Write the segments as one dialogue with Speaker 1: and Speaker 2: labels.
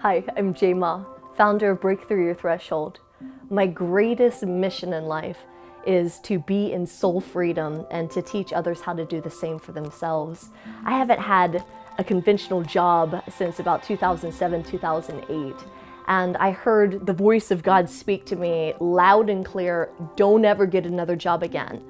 Speaker 1: Hi, I'm Jay Ma, founder of Breakthrough Your Threshold. My greatest mission in life is to be in soul freedom and to teach others how to do the same for themselves. I haven't had a conventional job since about 2007, 2008. And I heard the voice of God speak to me loud and clear, don't ever get another job again.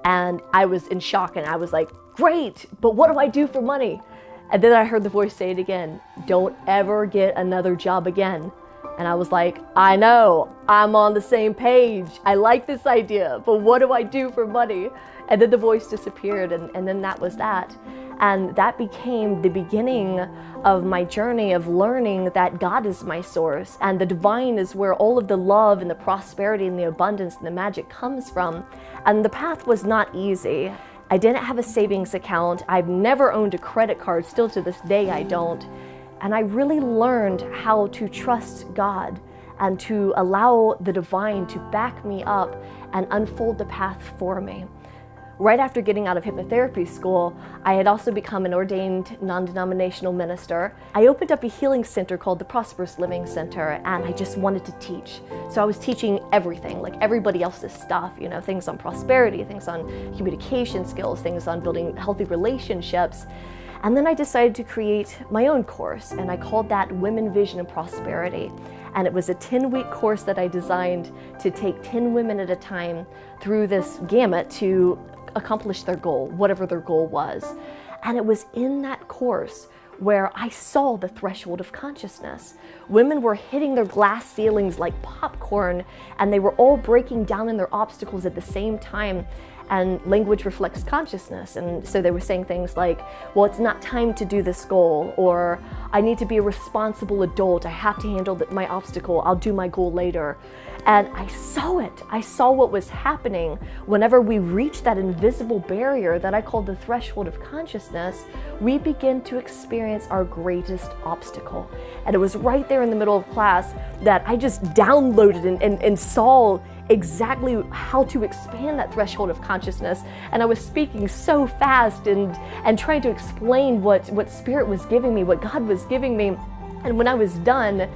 Speaker 1: And I was in shock and I was like, great, but what do I do for money? And then I heard the voice say it again, don't ever get another job again. And I was like, I know, I'm on the same page. I like this idea, but what do I do for money? And then the voice disappeared and then that was that. And that became the beginning of my journey of learning that God is my source and the divine is where all of the love and the prosperity and the abundance and the magic comes from. And the path was not easy. I didn't have a savings account. I've never owned a credit card. Still to this day, I don't. And I really learned how to trust God and to allow the divine to back me up and unfold the path for me. Right after getting out of hypnotherapy school, I had also become an ordained non-denominational minister. I opened up a healing center called the Prosperous Living Center, and I just wanted to teach. So I was teaching everything, like everybody else's stuff, you know, things on prosperity, things on communication skills, things on building healthy relationships. And then I decided to create my own course, and I called that Women, Vision, and Prosperity. And it was a 10-week course that I designed to take 10 women at a time through this gamut to accomplish their goal, whatever their goal was. And it was in that course where I saw the threshold of consciousness. Women were hitting their glass ceilings like popcorn, and they were all breaking down in their obstacles at the same time. And language reflects consciousness. And so they were saying things like, well, it's not time to do this goal, or I need to be a responsible adult. I have to handle my obstacle. I'll do my goal later. And I saw it. I saw what was happening whenever we reached that invisible barrier that I call the threshold of consciousness. We begin to experience our greatest obstacle. And it was right there in the middle of class that I just downloaded and saw exactly how to expand that threshold of consciousness. And I was speaking so fast and trying to explain what Spirit was giving me, what God was giving me. And when I was done,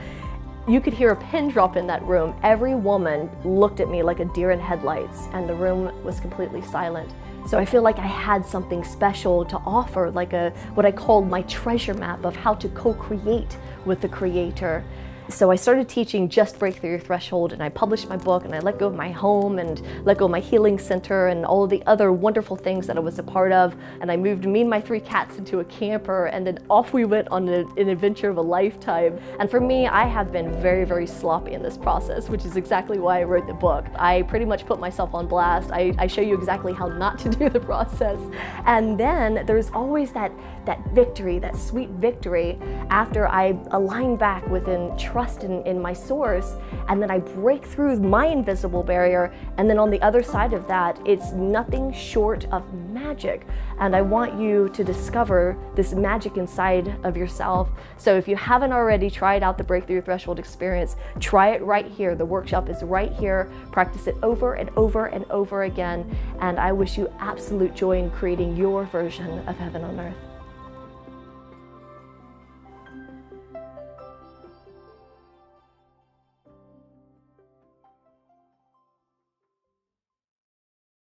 Speaker 1: you could hear a pin drop in that room. Every woman looked at me like a deer in headlights, and the room was completely silent. So I feel like I had something special to offer, like what I called my treasure map of how to co-create with the Creator. So I started teaching Just Breakthrough Your Threshold, and I published my book, and I let go of my home and let go of my healing center and all of the other wonderful things that I was a part of. And I moved me and my 3 cats into a camper, and then off we went on an adventure of a lifetime. And for me, I have been very, very sloppy in this process, which is exactly why I wrote the book. I pretty much put myself on blast. I show you exactly how not to do the process. And then there's always that victory, that sweet victory after I align back within trust in my source, and then I break through my invisible barrier, and then on the other side of that, it's nothing short of magic. And I want you to discover this magic inside of yourself. So if you haven't already tried out the Breakthrough Your Threshold experience, try it right here. The workshop is right here. Practice it over and over and over again. And I wish you absolute joy in creating your version of heaven on earth.